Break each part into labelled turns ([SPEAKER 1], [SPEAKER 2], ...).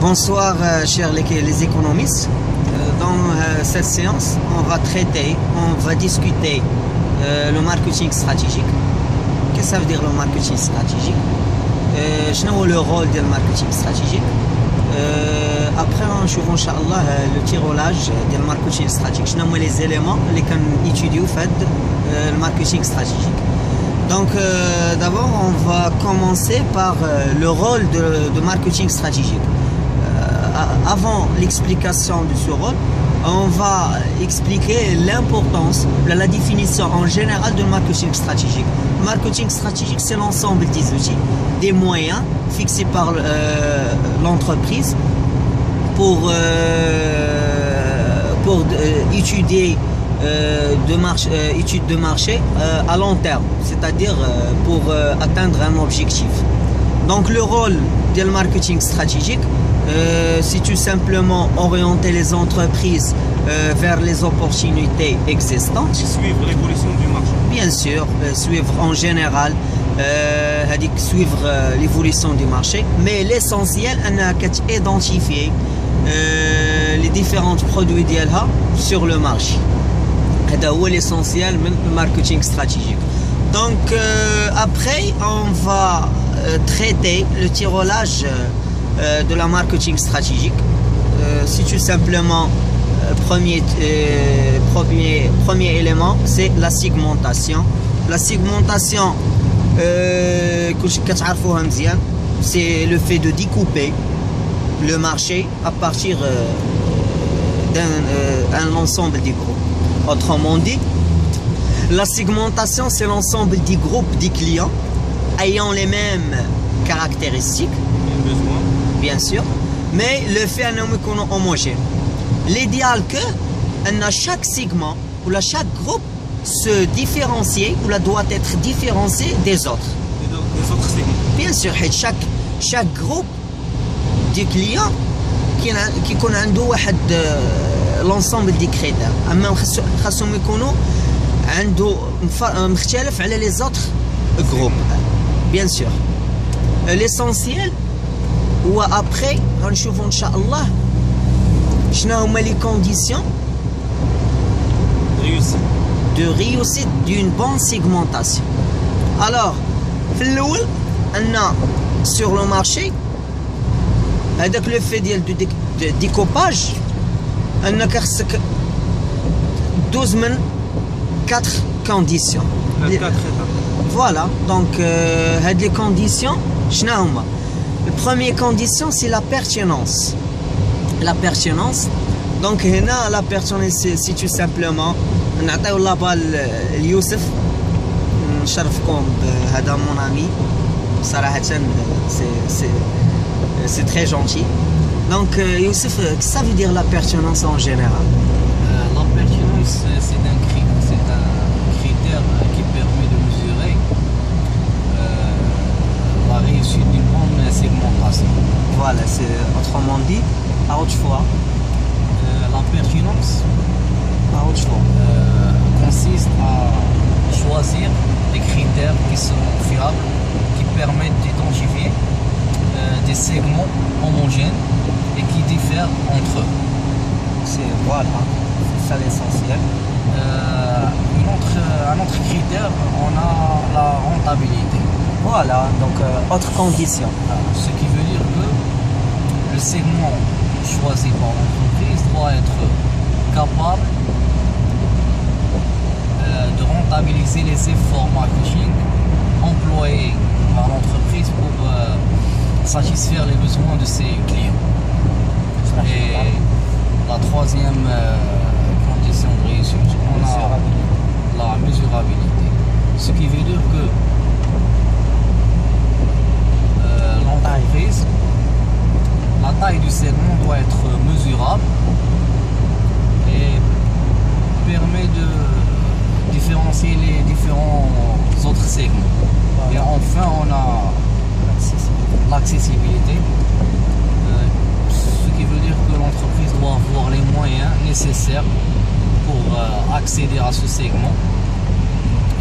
[SPEAKER 1] Bonsoir chers les économistes. Dans cette séance, on va discuter le marketing stratégique. Qu'est-ce que ça veut dire le marketing stratégique? Je sais le rôle du marketing stratégique. Après, on va Inch'Allah le tirolage du marketing stratégique. Je sais les éléments qu'on étudie au fait le marketing stratégique. Donc d'abord, on va commencer par le rôle de marketing stratégique. Avant l'explication de ce rôle, on va expliquer l'importance, la définition en général de marketing stratégique. Le marketing stratégique, c'est l'ensemble des outils, des moyens fixés par l'entreprise pour étudier études de marché à long terme, c'est-à-dire pour atteindre un objectif. Donc le rôle du marketing stratégique, c'est tout simplement orienter les entreprises vers les opportunités existantes.
[SPEAKER 2] Suivre l'évolution du marché.
[SPEAKER 1] Bien sûr, suivre en général, suivre l'évolution du marché. Mais l'essentiel, c'est d'identifier les différents produits d'ILHA sur le marché. C'est l'essentiel du marketing stratégique. Donc après, on va traiter le tirolage de la marketing stratégique. C'est tout simplement premier élément, c'est la segmentation. La segmentation, c'est le fait de découper le marché à partir d'un ensemble de groupes. Autrement dit, la segmentation, c'est l'ensemble des groupes des clients ayant les mêmes caractéristiques, bien sûr, mais le fait est homogène. L'idéal que chaque segment ou chaque groupe se différencie ou doit être différencié des autres.
[SPEAKER 2] Des autres segments.
[SPEAKER 1] Bien sûr, chaque groupe de clients qui connaît l'ensemble des critères. أما خاصهم يكونوا عنده مختلف على les autres groupes. Bien sûr. L'essentiel ou après on va Inch'Allah شنو هما les conditions de réussite d'une bonne segmentation. Alors في الأول أن sur le marché هذاك le fait de découpage أنك خصك دوز من 4 conditions.
[SPEAKER 2] 4 étapes.
[SPEAKER 1] Voilà, donc les conditions, la première condition, c'est la pertinence. La pertinence, donc la pertinence, c'est tout simplement, نعطيو لا بال ليوسف نشرفكم بهذا mon ami صراحة c'est très gentil. Donc Youssef, qu'est-ce que ça veut dire la pertinence en général?
[SPEAKER 3] La pertinence, c'est un critère qui permet de mesurer la réussite d'une bonne segmentation.
[SPEAKER 1] Voilà, c'est autrement dit, à haute fois.
[SPEAKER 3] La pertinence consiste à choisir des critères qui sont fiables, qui permettent d'identifier des segments homogènes et qui diffèrent entre eux.
[SPEAKER 1] Voilà, c'est ça l'essentiel.
[SPEAKER 3] Un autre critère, on a la rentabilité.
[SPEAKER 1] Voilà, donc autre condition.
[SPEAKER 3] Ce qui veut dire que le segment choisi par l'entreprise doit être capable de rentabiliser les efforts marketing employés par l'entreprise pour satisfaire les besoins de ses clients. Et la troisième condition de réussite, on a la mesurabilité. Ce qui veut dire que l'entreprise, la taille du segment doit être mesurable et permet de différencier les différents autres segments. Et enfin, on a l'accessibilité, ce qui veut dire que l'entreprise doit avoir les moyens nécessaires pour accéder à ce segment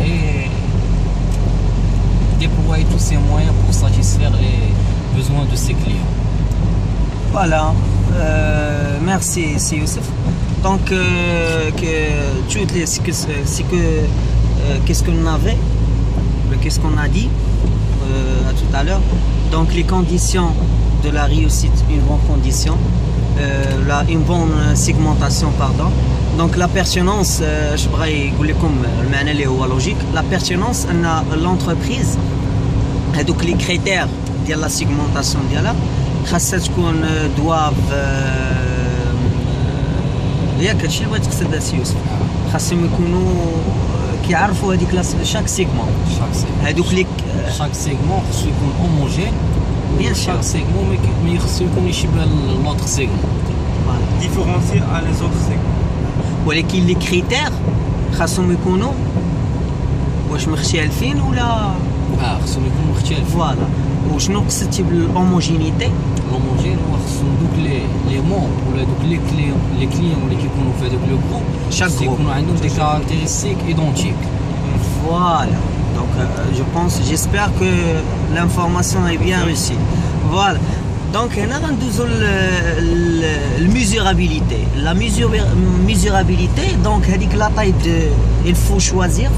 [SPEAKER 3] et déployer tous ces moyens pour satisfaire les besoins de ses clients.
[SPEAKER 1] Voilà. Merci, c'est Youssef. Donc, qu'est-ce qu'on avait, qu'est-ce qu'on a dit à tout à l'heure. Donc, les conditions de la réussite, une bonne condition, une bonne segmentation, pardon. Donc, la pertinence, je voudrais vous dire comme le logique. La pertinence, l'entreprise, donc les critères de la segmentation, doivent ياك هادشي اللي بغيت تقصد السي يوسف خاصهم يكونوا كيعرفوا هذيك شاك سيغمون هادوك ليك
[SPEAKER 3] شاك سيغمون خصو يكون هوموجين
[SPEAKER 1] بيان سور
[SPEAKER 3] شاك سيغمون ما خصو يكون يشبه لوطر سيغمون
[SPEAKER 2] ديفيرونسي على لي زوتر سيغمون
[SPEAKER 1] ولكن لي كريتير خاصهم يكونوا واش مختلفين ولا
[SPEAKER 3] خصهم يكونوا مختلفين
[SPEAKER 1] فوالا وشنو قصدتي بالهوموجينيتي
[SPEAKER 3] الهوموجين هو خصهم دوك لي مون ولا دوك لي كليون اللي كيكونوا في هذاك لو جروب
[SPEAKER 1] شاك جروب
[SPEAKER 3] يكونوا عندهم دي كاركتيرستيك ايدونتيك
[SPEAKER 1] Voilà, donc je pense, j'espère que l'information est bien reçue. Voilà, donc on a la mesurabilité. La mesurabilité, donc la taille il faut choisir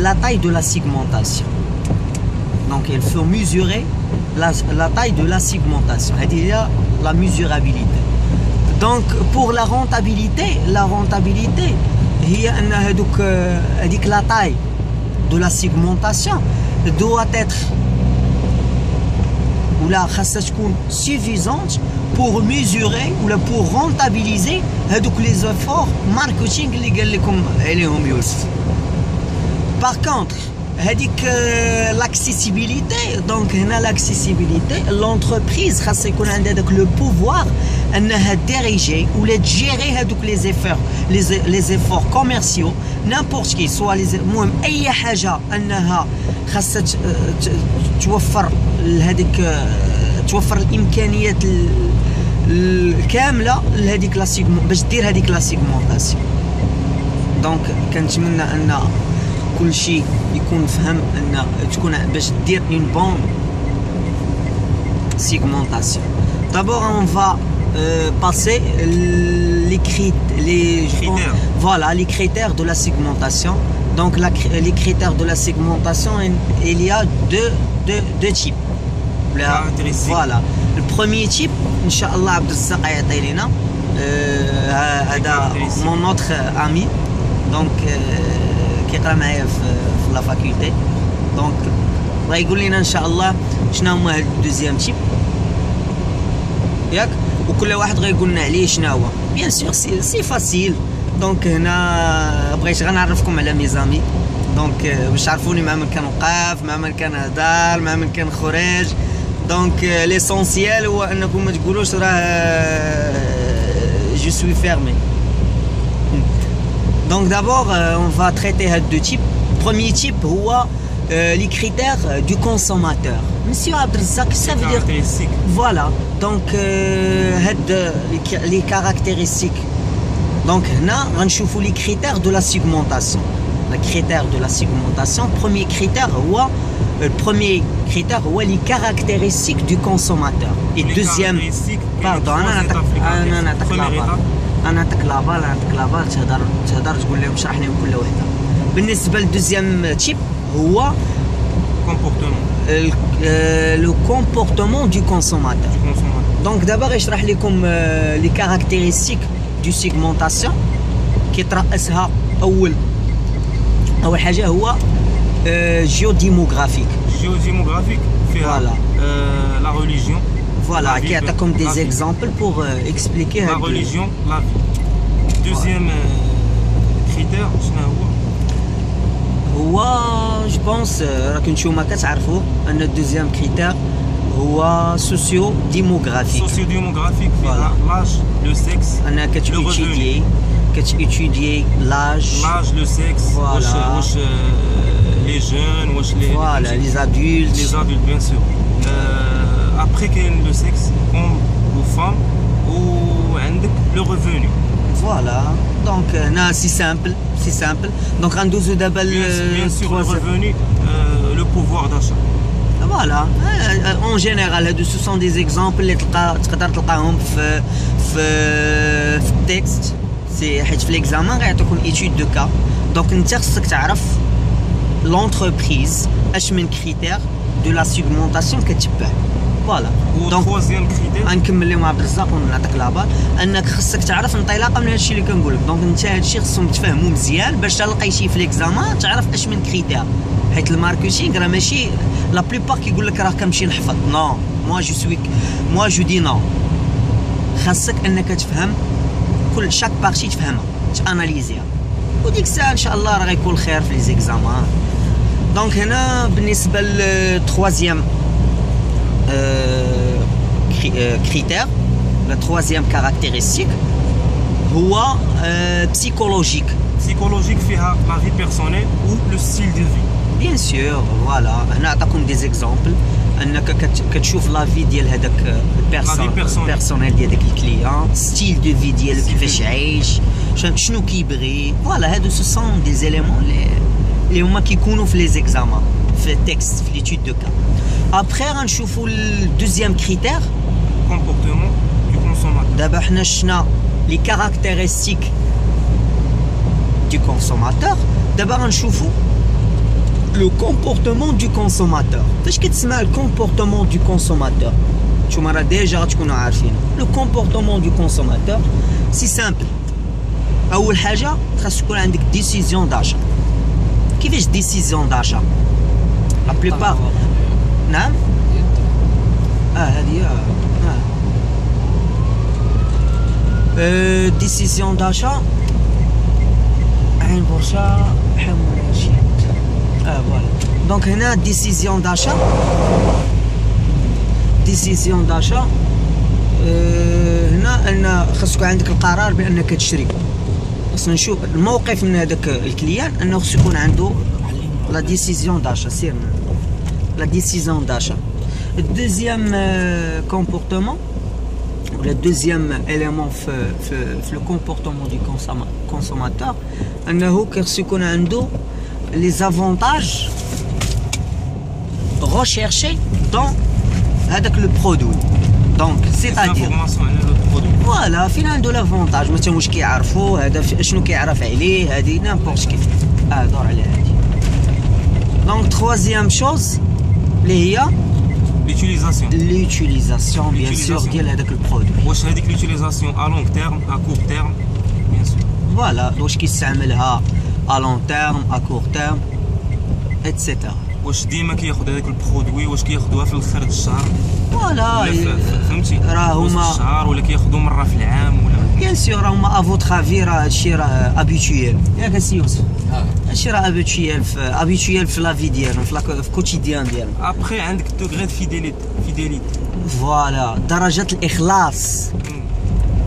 [SPEAKER 1] la taille de la segmentation. Donc il faut mesurer la taille de la segmentation. Il y a la mesurabilité. Donc pour la rentabilité, هي أن هذيك la taille de la segmentation doit être ولا خاصها تكون suffisante pour mesurer ولا pour rentabiliser هذوك les efforts marketing اللي قال لكم عليهم يوسف. Par contre هذيك l'accessibilité donc هنا l'accessibilité l'entreprise خاصها يكون عندها داك لو pouvoir انها ديريجي ولا تجيري هذوك لي زيفور كوميرسيو نامبورت كي سوا المهم اي حاجه انها خاصها توفر هذيك توفر الامكانيات الكامله لهذيك لا سيغمون باش دير هذيك لا سيغمونطاسيون. دونك كنتمنى ان كل شيء يكون فهم ان تكون باش دير اون بون سيغمونطاسيون. D'abord on va passer les critères. Voilà, les critères de la segmentation. Donc les critères de la segmentation, il y a deux types. Voilà. Le premier type, Inch'Allah Abdelzaq Ayataylina, mon autre ami, donc qui est dans la faculté. Donc, il va dire Inch'Allah, je n'ai le deuxième type. وكل واحد غيقول لنا عليه شنو هو. بيان سور سي فاسيل. دونك هنا بغيت غنعرفكم على ميزامي دونك باش تعرفوني مع من كنوقف مع من كنهضر مع من كنخرج. دونك ليسونسيال هو انكم ما تقولوش راه جو سوي فيرمي. دونك دابور اون فا تريتي هاد دو تيب. بروميير تيب هو les critères du consommateur. Monsieur Abdelzaq, ça veut dire voilà. Donc les caractéristiques. Donc là, on cherche les critères de la segmentation. Les critères de la segmentation. Premier critère, les caractéristiques du consommateur. Et deuxième, pardon, أنا نعطيك لافال تهضر تقول لهم شرح لهم كل وحدة. بالنسبة للدوزيام تيب هو le comportement du consommateur. Donc d'abord يشرح لكم les caractéristiques du segmentation كيترأسها أول حاجة هو géodémographique.
[SPEAKER 2] فيها la religion.
[SPEAKER 1] Voilà, qui a comme des exemples pour expliquer
[SPEAKER 2] la religion, la vie. Deuxième critère,
[SPEAKER 1] هو je pense راكم نتوما كتعرفوا ان الدوزيام كريتير هو سوسيو ديموغرافيك.
[SPEAKER 2] فيها l'âge, le sexe,
[SPEAKER 1] انا كتيتيدي l'âge,
[SPEAKER 2] le sexe, واش les jeunes, واش
[SPEAKER 1] les adultes,
[SPEAKER 2] bien sûr. Après qu'il y ait le sexe, homme ou femme, ou le revenu.
[SPEAKER 1] Voilà, donc c'est simple. Donc on doit
[SPEAKER 2] bien sûr le revenu, le pouvoir d'achat.
[SPEAKER 1] Voilà, en général, ce sont des exemples اللي تقدر تلقاهم في التكست. سي حيت في ليكزامان غيعطيوكم ايتود دو كا، دونك انت خصك تعرف لونتربريز اش من كريتير دو لا سيغمونطاسيون كتبع. فوالا
[SPEAKER 2] دونك troisième critère
[SPEAKER 1] غنكمل لهم عبد الرزاق ونعطيك لابار انك خصك تعرف انطلاقا من هادشي اللي كنقول لك. دونك انت هادشي خصهم تفهمو مزيان باش تلقاي شي في ليكزامان تعرف اش من كريتير، حيت الماركتينغ راه ماشي لا بليبار كيقول لك راه كنمشي نحفظ. نو موا جو دي نو، خاصك انك تفهم كل شاك بارتي تفهمها تاناليزيها، وديك الساعه ان شاء الله راه غيكون الخير في لي زيكزامان. دونك هنا بالنسبه للتروازيام كريتير، لا تروازيام كاركتيرستيك هو بسيكولوجيك.
[SPEAKER 2] psychologique فيها la vie personnelle ou le style de vie.
[SPEAKER 1] بيان سور فوالا. هنا عطاكم دي زيكزامبل انك كتشوف لا في ديال هذاك البيرسونيل ديال داك الكليون، ستيل دو في ديالو كيفاش عايش، شنو كيبغي. فوالا هادو سو سون دي زيليمون اللي هما كيكونوا في لي زيكزامان في التكست في ليتود دو كا. ابخي غنشوفوا الدوزيام كريتير
[SPEAKER 2] comportement du consommateur.
[SPEAKER 1] دابا حنا شفنا لي كاركتيرستيك du consommateur. دابا غنشوفوا le comportement du consommateur. فاش كتسمع le comportement du consommateur نتوما راه ديجا غتكونوا عارفين le comportement du consommateur سي سامبل. اول حاجه خاص تكون عندك ديسيزيون داشا. كيفاش ديسيزيون داشا؟ لا بليبار نعم هذه ديسيزيون داشا عين برشا حمل شي فوالا. دونك هنا ديسيزيون داشا هنا ان خاص يكون عندك القرار بانك تشري. خاصنا نشوف الموقف من هذاك الكليان انه خاص يكون عنده لا ديسيزيون داشا. سيرنا لا ديسيزيون داشا. الدوزيام كومبورتمون ولا الدوزيام اليمون في لو كومبورتمون دو كونسوماتور انه خاص يكون عنده les avantages recherchés dans هذاك لو برودوي. دونك سيتادير فوالا فين عنده لافونتاج، مثلا واش كيعرفو هذا شنو كيعرف عليه، هذه نيمبورت كيف دور على هذه. دونك تروازيام شوز اللي هي l'utilisation بيان سور ديال هذاك البرودوي.
[SPEAKER 2] واش هذيك l'utilisation à long terme à court terme بيان سور.
[SPEAKER 1] فوالا واش كيستعملها à long terme à court terme etc.
[SPEAKER 2] واش ديما كياخذ هذاك البرودوي، واش كياخذوها في الاخر د الشهر
[SPEAKER 1] فوالا
[SPEAKER 2] فهمتي
[SPEAKER 1] راه هما
[SPEAKER 2] الشهر ولا كياخذوا مره في العام ولا
[SPEAKER 1] بيان سور راه هما افوترافي راه هادشي راه ابيتويال ياك السي يوسف. هادشي راه ابيتويال في لا في ديالهم في الكوتيديان ديالهم.
[SPEAKER 2] ابخي عندك دوغري فيديليتي
[SPEAKER 1] فوالا درجه الاخلاص.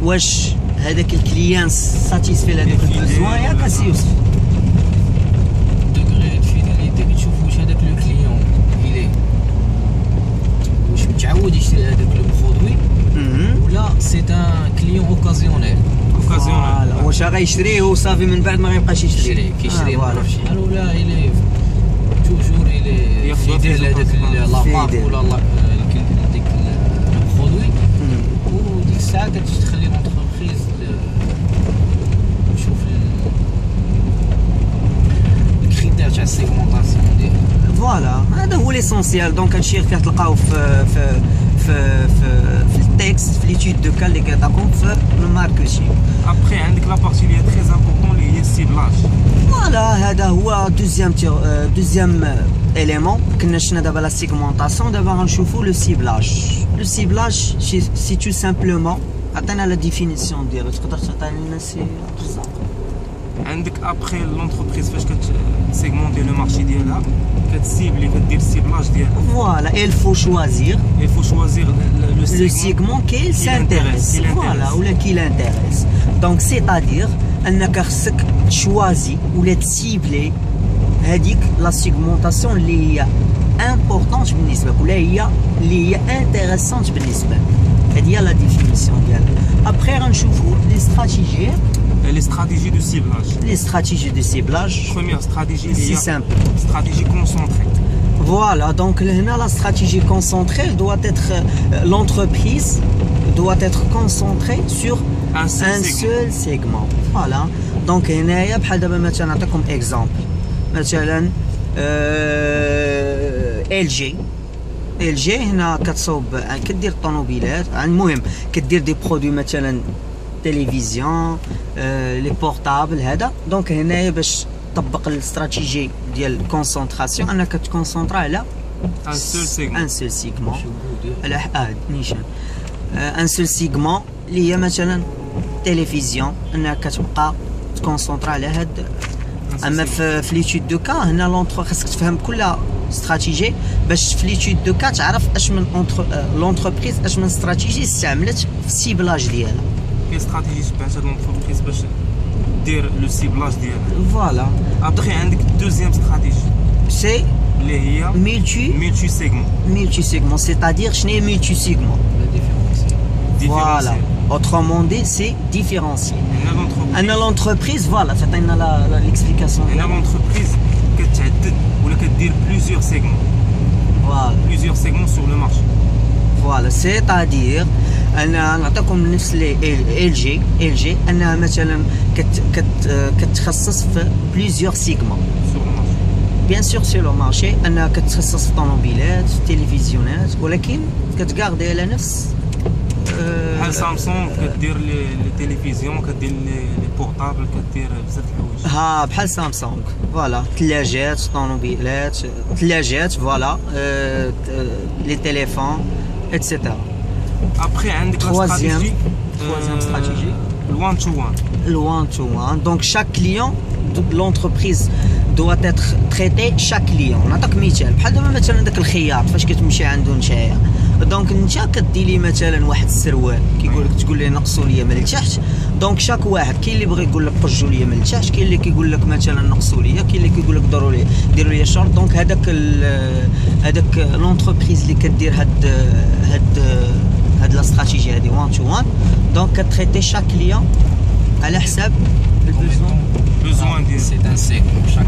[SPEAKER 1] واش هذاك الكليان ساتيسفي لهذاك البوزوان ياك السي يوسف.
[SPEAKER 3] دوغري فيديليتي كتشوف واش هذاك لو كليون إلي واش متعود يشري هذاك لو برودوي ولا سي ان كليون اوكازيونيل.
[SPEAKER 1] واش غيشريه وصافي من بعد ما غيبقاش يشري
[SPEAKER 3] كيشري ما عرف شحال ولا إلي توجور إلي فيديل هذاك لا مارك ولا ديك البرودوي. وديك الساعه كتخلي لونتربريز تشوف الكريتير تاع السيغمونطاسيون ديالها.
[SPEAKER 1] فوالا هذا هو ليسونسيال. دونك هادشي اللي كتلقاو في التكست في ليتود دو كا اللي كيعطاكم في الماركتينغ.
[SPEAKER 2] ابخي عندك لا بارتي اللي هي تري امبورطون اللي هي السيبلاج.
[SPEAKER 1] فوالا هذا هو دوزيام اليمون. كنا شفنا دابا لا سيغمونطاسيون، دابا غنشوفوا لو سيبلاج. لو سيبلاج سي تو سامبلومون عطينا لا ديفينيسيون ديالو. تقدر تعطينا لنا سي عبد الرزاق؟
[SPEAKER 2] عندك ابخي لونتربريز فاش كتسيغمونتي لو مارشي ديالها كتسيبلي كدير السيبلاج ديالها.
[SPEAKER 1] فوالا il faut choisir
[SPEAKER 2] le
[SPEAKER 1] segment qui s'intéresse. فوالا ولا كي l'intéresse. دونك سيتادير انك خصك تشوازي ولا تسيبلي هذيك لا سيغمونطاسيون اللي هي امبورطونت بالنسبه لك ولا هي اللي هي انتريسونت بالنسبه لك. هذه هي لا ديفينيسيون ديالها. ابخي غنشوفوا لي استراتيجي
[SPEAKER 2] les stratégies de ciblage.
[SPEAKER 1] Les stratégies de ciblage.
[SPEAKER 2] Première stratégie,
[SPEAKER 1] c'est simple.
[SPEAKER 2] Stratégie concentrée.
[SPEAKER 1] Voilà, donc là, la stratégie concentrée doit être, l'entreprise doit être concentrée sur
[SPEAKER 2] Un seul
[SPEAKER 1] segment. Voilà, donc هنايا بحال دابا مثلا نعطيكم اكزامبل، مثلا ال جي هنا كتصوب كدير الطوموبيلات، المهم كدير دي برودوي مثلا تلفزيون، لي بورطابل هذا. دونك هنايا باش طبق الاستراتيجي ديال الكونسونطراسيون انك تكونسونطرا على
[SPEAKER 2] ان سول سيغمون.
[SPEAKER 1] ان سول سيغمون على نيشان ان سول سيغمون اللي هي مثلا تلفزيون، انك كتبقى تكونسونطرا على هاد. اما في ليتود دو كا هنا لونتر خاصك تفهم كل استراتيجي باش في ليتود دو كا تعرف اش من لونتربريز اش من استراتيجي استعملت في السيبلاج ديالها.
[SPEAKER 2] كاين استراتيجي تبعت هاد لونتربريز باش دير لو سيبلاج ديالها.
[SPEAKER 1] فوالا.
[SPEAKER 2] ابخي عندك دوزيام استراتيجي
[SPEAKER 1] سي
[SPEAKER 2] اللي هي ملتي سيغمون.
[SPEAKER 1] ملتي سيغمون سيتادير شنو هي ملتي سيغمون؟ Voilà. Autrement dit, c'est différencier. L'entreprise, voilà, c'est l'explication.
[SPEAKER 2] L'entreprise كتعدد ولا كدير plusieurs segments.
[SPEAKER 1] Voilà.
[SPEAKER 2] Plusieurs segments sur le marché.
[SPEAKER 1] Voilà, c'est-à-dire أنا نعطيكم نفس ال جي أنها مثلا كتخصص في plusieurs segments.
[SPEAKER 2] Sur le marché.
[SPEAKER 1] Bien sûr sur le marché أنها كتخصص في طوموبيلات، في تلفزيونات، ولكن كتقاردي على نفس.
[SPEAKER 2] بحال سامسونج كدير لي تيليفزيون، كدير لي بورطابل، كدير بزاف د الحوايج.
[SPEAKER 1] ها بحال سامسونج فوالا، ثلاجات، طوموبيلات، ثلاجات فوالا، لي تيليفون ايتترا.
[SPEAKER 2] ابخي عندك
[SPEAKER 1] troisième
[SPEAKER 2] stratégie الوان تو وان.
[SPEAKER 1] الوان تو وان، دونك شاك كليون لونتربريز doit être traité chaque client. نعطيك مثال بحال دابا مثلا داك الخياط فاش كتمشي عنده نتايا، دونك انت كدير لي مثلا واحد السروال كيقول لك تقول ليه نقصوا لي من التحت، دونك شاك واحد كاين اللي بغى يقول لك قجوا لي من التحت، كاين اللي كيقول لك مثلا نقصوا لي، كاين اللي كيقول لك ديروا لي شورت. دونك هذاك لونتربريز اللي كدير هاد لا استراتيجي هادي وان تو وان، دونك كتريتي شاك كليون على حساب البوزوان
[SPEAKER 3] ديالو. سي ان سيغمون شاك